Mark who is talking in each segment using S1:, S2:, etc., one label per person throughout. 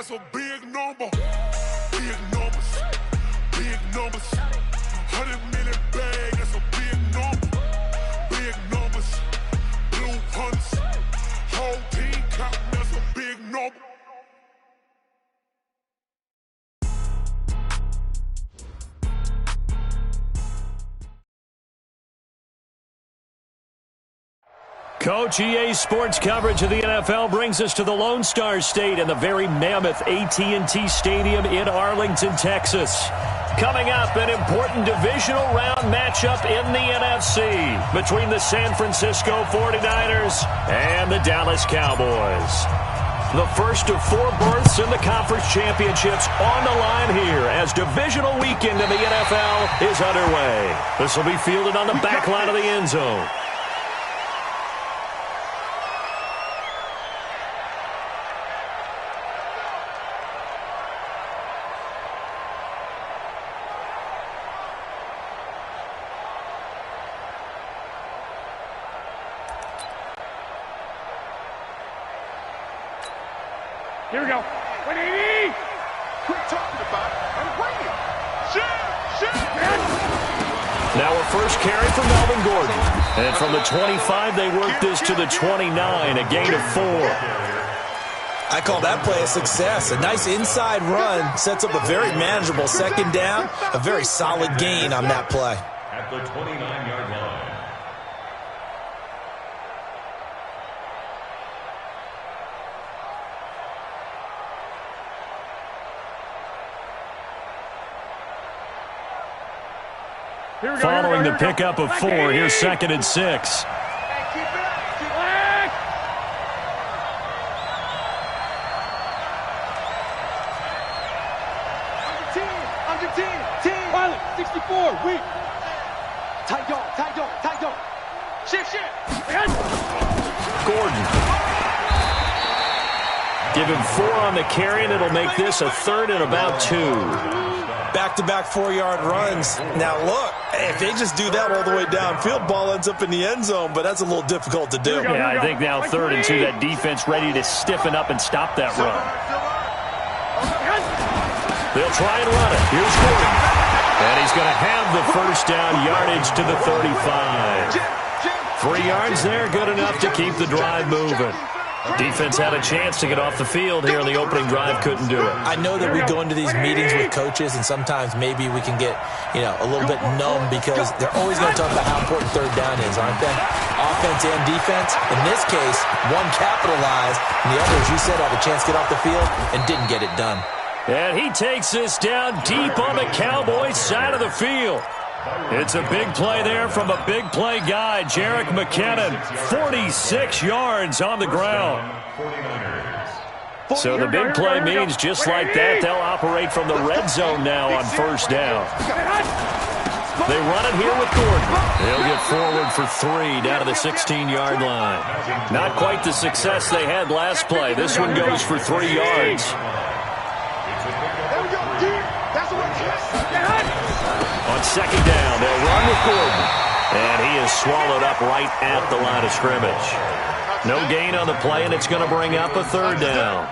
S1: that's a big number. Big numbers, big numbers. 100 million bag, that's a big number. Big numbers, blue hunts. Whole team counting, that's a big number.
S2: Coach, EA Sports coverage of the NFL brings us to the Lone Star State and the very mammoth AT&T Stadium in Arlington, Texas. Coming up, an important divisional round matchup in the NFC between the San Francisco 49ers and the Dallas Cowboys. The first of 4 berths in the conference championships on the line here as divisional weekend in the NFL is underway. This will be fielded on the back line of the end zone.
S3: Here we go. 180. Quit talking about it and bring it. Shoot.
S2: Now a first carry from Melvin Gordon. And from the 25, they work this to the 29, a gain of 4.
S4: I call that play a success. A nice inside run sets up a very manageable second down. A very solid gain on that play.
S5: At the 29-yard line.
S2: Following the pickup of 4, here's 2nd and 6.
S3: Keep it up. Under 10. Pilot, 64, weak. Tight dog. Shift.
S2: Gordon. Give him 4 on the carry, and it'll make this a 3rd and about 2.
S4: Back-to-back 4-yard runs. Now, look, if they just do that all the way downfield, ball ends up in the end zone, but that's a little difficult to do.
S2: Yeah, I think now 3rd and 2, that defense ready to stiffen up and stop that run. They'll try and run it. Here's Gordon. And he's going to have the first down yardage to the 35. 3 yards there, good enough to keep the drive moving. Defense had a chance to get off the field here in the opening drive, couldn't do it.
S4: I know that we go into these meetings with coaches, and sometimes maybe we can get, a little bit numb because they're always going to talk about how important 3rd down is, aren't they? Offense and defense. In this case, one capitalized, and the other, as you said, had a chance to get off the field and didn't get it done.
S2: And he takes this down deep on the Cowboys side of the field. It's a big play there from a big play guy, Jerick McKinnon. 46 yards on the ground. So the big play means just like that, they'll operate from the red zone now on 1st down. They run it here with Gordon. They'll get forward for 3 down to the 16-yard line. Not quite the success they had last play. This one goes for 3 yards. On 2nd down, they'll run with Gordon. And he is swallowed up right at the line of scrimmage. No gain on the play, and it's going to bring up a 3rd down.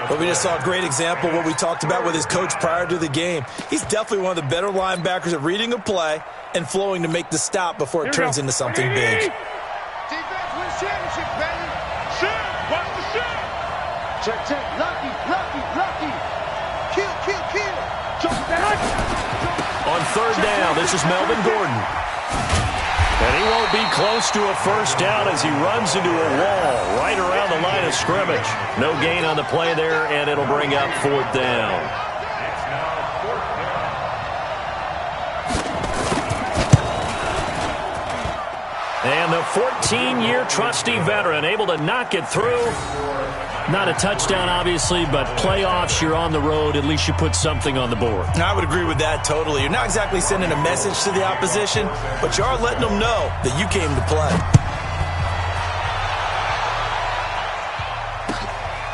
S4: But we just saw a great example of what we talked about with his coach prior to the game. He's definitely one of the better linebackers at reading a play and flowing to make the stop before it turns into something big.
S3: Defense wins championship, baby. Shoot. Watch the shoot. Check. Lucky. Kill.
S2: On 3rd down, this is Melvin Gordon. And he won't be close to a first down as he runs into a wall right around the line of scrimmage. No gain on the play there, and it'll bring up 4th down. And the 14-year trusty veteran able to knock it through. Not a touchdown, obviously, but playoffs, you're on the road. At least you put something on the board.
S4: I would agree with that totally. You're not exactly sending a message to the opposition, but you are letting them know that you came to play.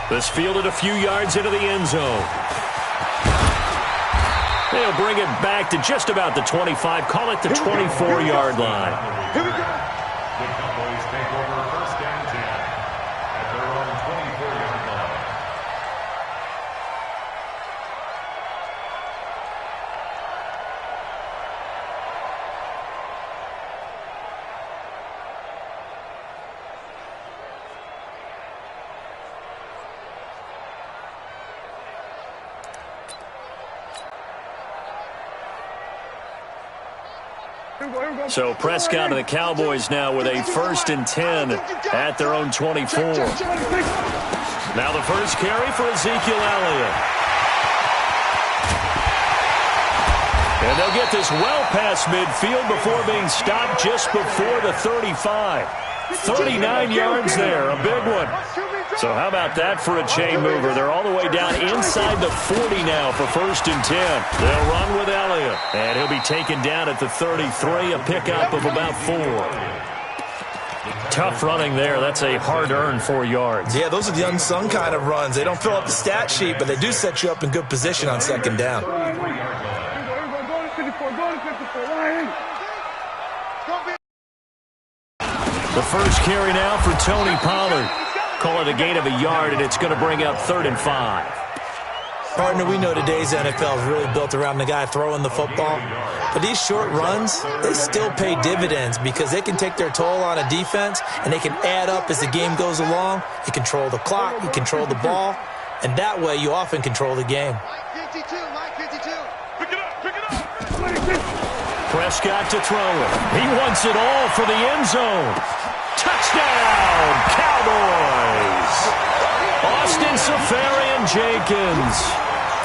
S2: This fielded a few yards into the end zone. They'll bring it back to just about the 25. Call it the 24-yard line.
S3: Here we go.
S5: The Cowboys take over 1st and 10 at their own 24-yard line.
S2: So Prescott and the Cowboys now with a 1st and 10 at their own 24. Now the first carry for Ezekiel Elliott. And they'll get this well past midfield before being stopped just before the 35. 39 yards there, a big one. So how about that for a chain mover? They're all the way down inside the 40 now for 1st and 10. They'll run with Elliott, and he'll be taken down at the 33, a pickup of about 4. Tough running there. That's a hard-earned 4 yards.
S4: Yeah, those are the unsung kind of runs. They don't fill up the stat sheet, but they do set you up in good position on 2nd down.
S2: The first carry now for Tony Pollard. Call it a gain of a yard, and it's going to bring up 3rd and 5.
S4: Partner, we know today's NFL is really built around the guy throwing the football. But these short runs, they still pay dividends because they can take their toll on a defense, and they can add up as the game goes along. You control the clock, you control the ball, and that way you often control the game.
S2: Prescott to throw it. He wants it all for the end zone. Touchdown, Cowboys! Austin Seferian-Jenkins,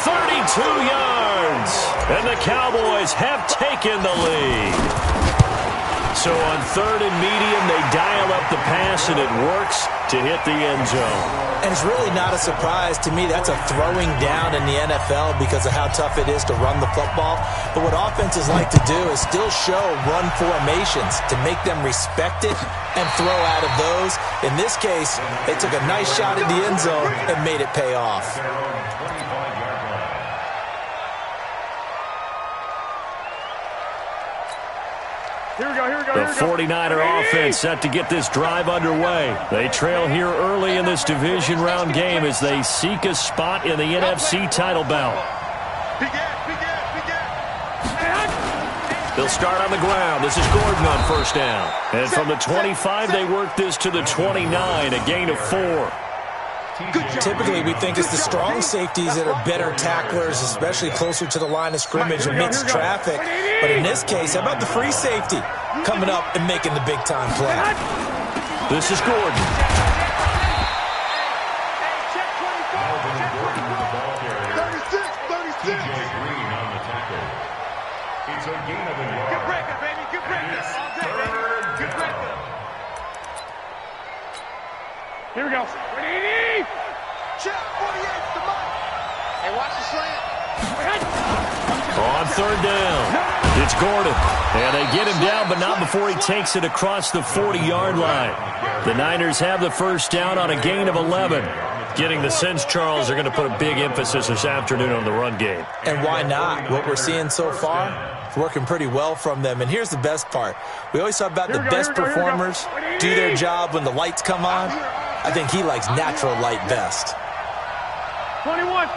S2: 32 yards, and the Cowboys have taken the lead. So on 3rd and medium, they dial up the pass, and it works to hit the end zone.
S4: And it's really not a surprise to me. That's a throwing down in the NFL because of how tough it is to run the football. But what offenses like to do is still show run formations to make them respect it and throw out of those. In this case, they took a nice shot at the end zone and made it pay off.
S3: Here we go.
S2: The 49er offense set to get this drive underway. They trail here early in this division round game as they seek a spot in the NFC title bout. They'll start on the ground. This is Gordon on 1st down. And from the 25, they work this to the 29, a gain of 4.
S4: Typically, we think it's the strong safeties that are better tacklers, especially closer to the line of scrimmage amidst traffic. But in this case, how about the free safety coming up and making the big-time play?
S2: This is Gordon.
S3: Here we go. 180. Check 48's the mark. Hey, watch the slant.
S2: On 3rd down, it's Gordon. And they get him down, but not before he takes it across the 40-yard line. The Niners have the 1st down on a gain of 11. Getting the sense, Charles, they're going to put a big emphasis this afternoon on the run game.
S4: And why not? What we're seeing so far, it's working pretty well from them. And here's the best part. We always talk about the best performers do their job when the lights come on. I think he likes natural light best.
S3: 21.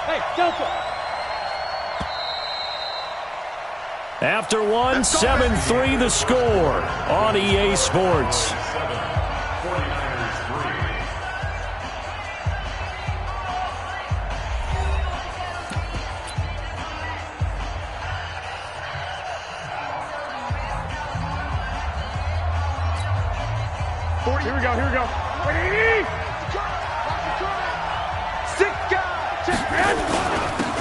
S3: Hey, Delta.
S2: After one, 7-3 the score on EA Sports.
S3: Here we go. 180. 6 guys.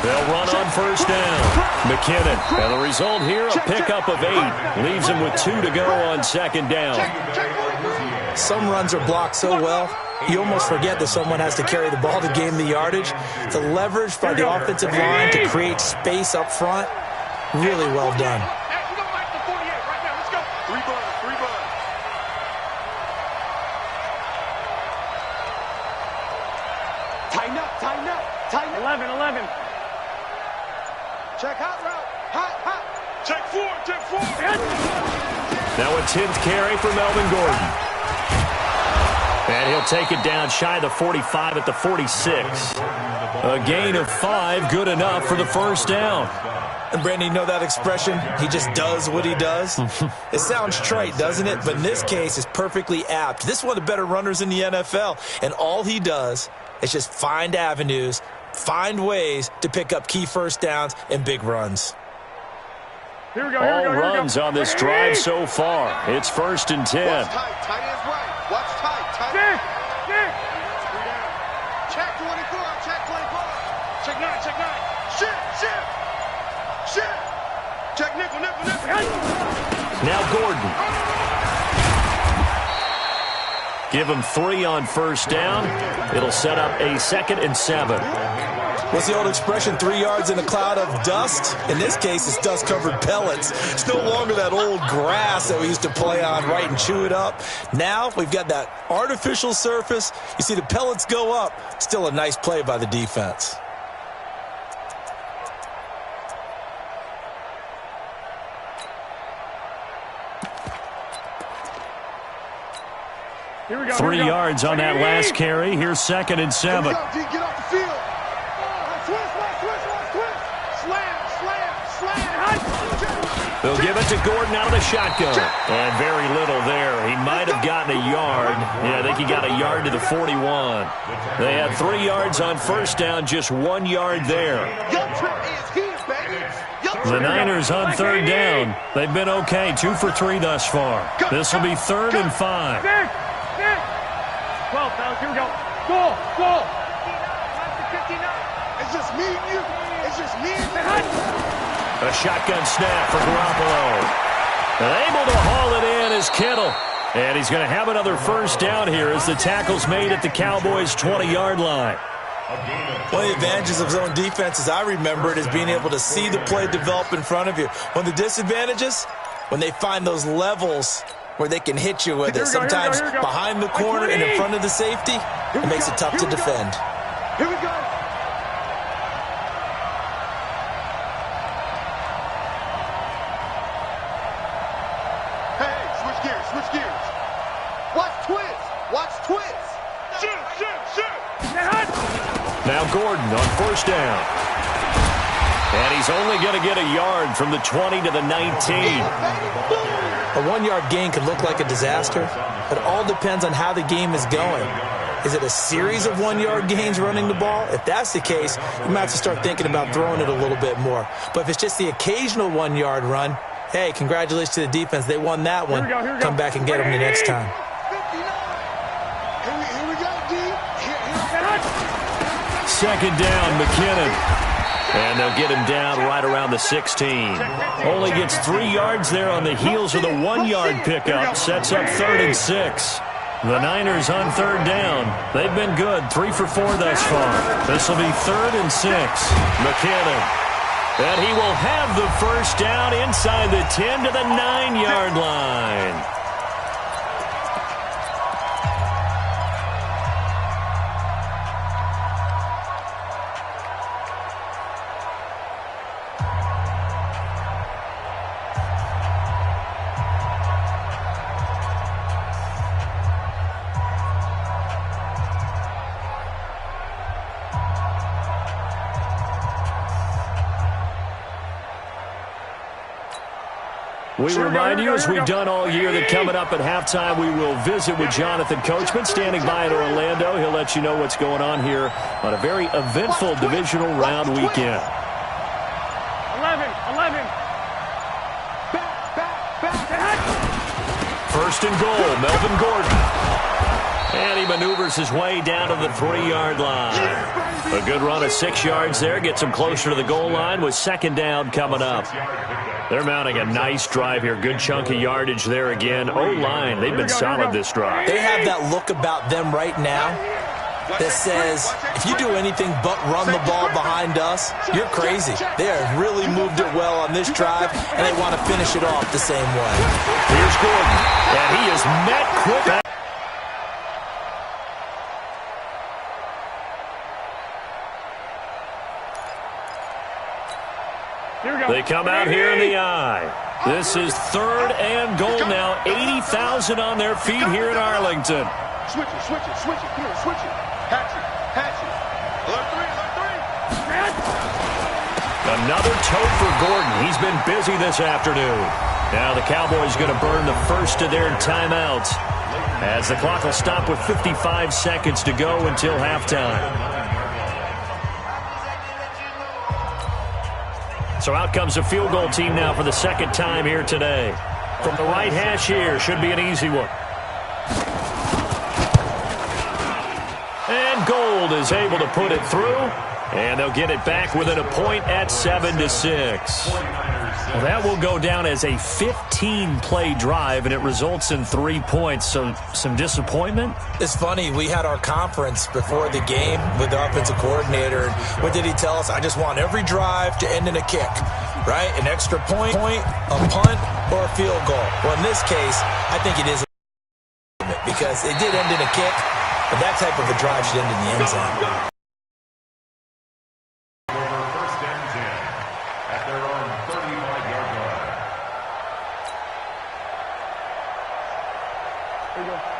S2: They'll run on 1st down. McKinnon. And the result here, a pickup of 8. Leaves him with 2 to go on 2nd down.
S4: Some runs are blocked so well, you almost forget that someone has to carry the ball to gain the yardage. The leverage by the offensive line to create space up front, really well done.
S3: Tighten up. 11. Check hot route. Hot. Check 4.
S2: Now a 10th carry for Melvin Gordon. And he'll take it down shy of the 45 at the 46. A gain of 5, good enough for the 1st down.
S4: And Brandon, you know that expression? He just does what he does? It sounds trite, doesn't it? But in this case, it's perfectly apt. This is one of the better runners in the NFL. And all he does is just find avenues find ways to pick up key first downs and big runs.
S3: Here we go,
S2: All runs on this drive so far. It's 1st and 10.
S6: Watch tight. Tight ends right. Watch tight. Tight. Check 24. Check 24. Check 9. Check 9. Shit. Check nickel.
S2: Now Gordon. Give him 3 on 1st down. It'll set up a 2nd and 7.
S4: What's the old expression, 3 yards in a cloud of dust? In this case, it's dust-covered pellets. It's no longer that old grass that we used to play on, right, and chew it up. Now we've got that artificial surface. You see the pellets go up. Still a nice play by the defense.
S3: Here we go.
S2: 3 yards on that last carry. Here's 2nd and 7.
S6: Get off the field. Twist. Slam.
S2: They'll give it to Gordon out of the shotgun. And very little there. He might have gotten a yard. Yeah, I think he got a yard to the 41. They had 3 yards on 1st down, just 1 yard there. The Niners on 3rd down. They've been okay, 2 for 3 thus far. This will be 3rd and 5.
S3: 12, fellas, here we go. Goal.
S6: It's just me and you.
S2: A shotgun snap for Garoppolo. And able to haul it in is Kittle. And he's going to have another 1st down here as the tackle's made at the Cowboys' 20-yard line.
S4: One of the advantages of zone defense, as I remember it, is being able to see the play develop in front of you. One of the disadvantages, when they find those levels where they can hit you with it, sometimes behind the corner and in front of the safety, it makes it tough to defend.
S6: Here we go. Hey, switch gears. Watch twist.
S3: Shoot.
S2: Now Gordon on 1st down. And he's only going to get a yard from the 20 to the 19.
S4: A 1-yard gain could look like a disaster. It all depends on how the game is going. Is it a series of 1-yard gains running the ball? If that's the case, you might have to start thinking about throwing it a little bit more. But if it's just the occasional 1-yard run, hey, congratulations to the defense. They won that one.
S3: Here we go.
S4: Come back and get them the next time.
S6: 59. Here we go, D.
S2: 2nd down, McKinnon. And they'll get him down right around the 16. Only gets 3 yards there on the heels of the 1-yard pickup. Sets up 3rd and 6. The Niners on 3rd down. They've been good, 3 for 4 thus far. This will be 3rd and 6. McKinnon. And he will have the 1st down inside the 10 to the 9-yard line. We remind you, as we've done all year, that coming up at halftime, we will visit with Jonathan Coachman, standing by in Orlando. He'll let you know what's going on here on a very eventful divisional round weekend.
S3: 11.
S2: 1st and goal, Melvin Gordon. And he maneuvers his way down to the 3-yard line. A good run of 6 yards there, gets him closer to the goal line with 2nd down coming up. They're mounting a nice drive here. Good chunk of yardage there again. O-line, they've been solid this drive.
S4: They have that look about them right now that says, if you do anything but run the ball behind us, you're crazy. They have really moved it well on this drive, and they want to finish it off the same way.
S2: Here's Gordon, and he is met quick. They come out here in the eye. This is 3rd and goal now. 80,000 on their feet here in Arlington.
S6: Switch it. Come on, switch it. Hatch it. Alert 3.
S2: Another tote for Gordon. He's been busy this afternoon. Now the Cowboys going to burn the first of their timeouts as the clock will stop with 55 seconds to go until halftime. So out comes a field goal team now for the second time here today. From the right hash here, should be an easy one. And Gold is able to put it through, and they'll get it back within a point at 7-6. Well, that will go down as a 15-play drive, and it results in 3 points. So some disappointment?
S4: It's funny. We had our conference before the game with the offensive coordinator. And what did he tell us? I just want every drive to end in a kick, right? An extra point, a punt, or a field goal. Well, in this case, I think it is because it did end in a kick, but that type of a drive should end in the end zone.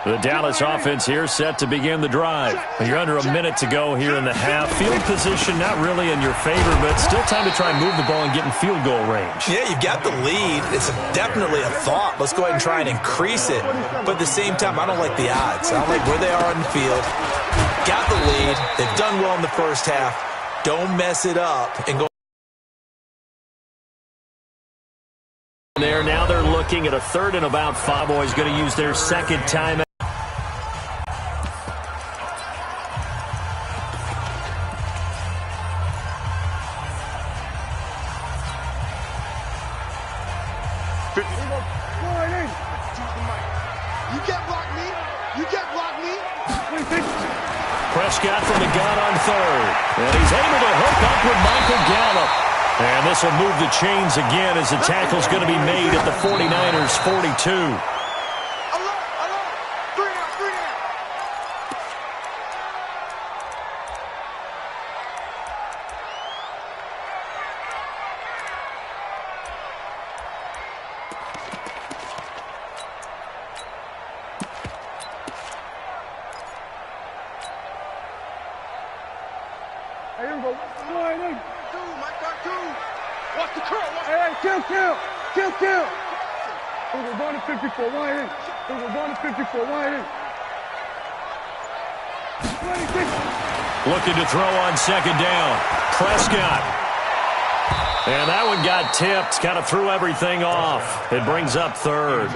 S2: The Dallas offense here set to begin the drive. You're under a minute to go here in the half. Field position not really in your favor, but still time to try and move the ball and get in field goal range. Yeah, you've got the lead. It's definitely a thought. Let's go ahead and try and increase it. But at the same time, I don't like the odds. I don't like where they are on the field. Got the lead. They've done well in the first half. Don't mess it up and go. Now they're looking at a 3rd and about 5. Boys going to use their second timeout.
S6: You can't block me. You can't block me.
S2: Prescott from the gun on 3rd. And he's able to hook up with Michael Gallup. And this will move the chains again as the tackle's going to be made at the 49ers' 42.
S3: Here we go. One in.
S6: Two, Mike got two.
S3: Watch the curl. Hey, kill. We're going to 54. One in. We're going to 54. One in. 26.
S2: Looking to throw on 2nd down. Prescott. And that one got tipped. Kind of threw everything off. It brings up 3rd.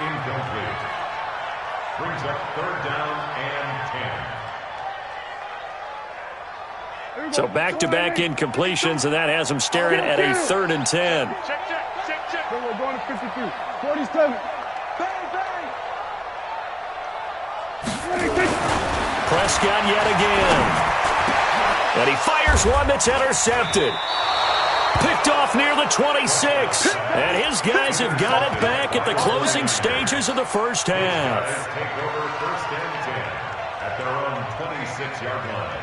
S5: Incomplete. Brings up 3rd down and 10.
S2: So back-to-back incompletions, and that has them staring at a 3rd and 10.
S3: Check. We're going to 53. 47. Bang. 26.
S2: Prescott yet again. And he fires one that's intercepted. Picked off near the 26. And his guys have got it back at the closing stages of the first half.
S5: Take over 1st and 10 at their own 26-yard line.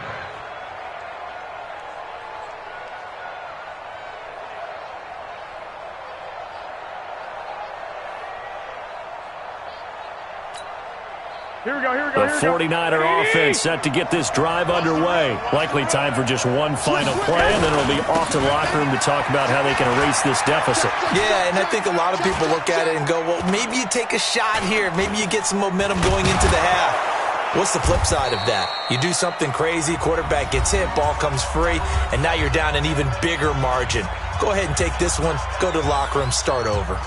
S3: Here we go.
S2: The 49er offense set to get this drive underway. Likely time for just one final play, and then it'll be off to the locker room to talk about how they can erase this deficit.
S4: Yeah, and I think a lot of people look at it and go, well, maybe you take a shot here. Maybe you get some momentum going into the half. What's the flip side of that? You do something crazy, quarterback gets hit, ball comes free, and now you're down an even bigger margin. Go ahead and take this one, go to the locker room, start over.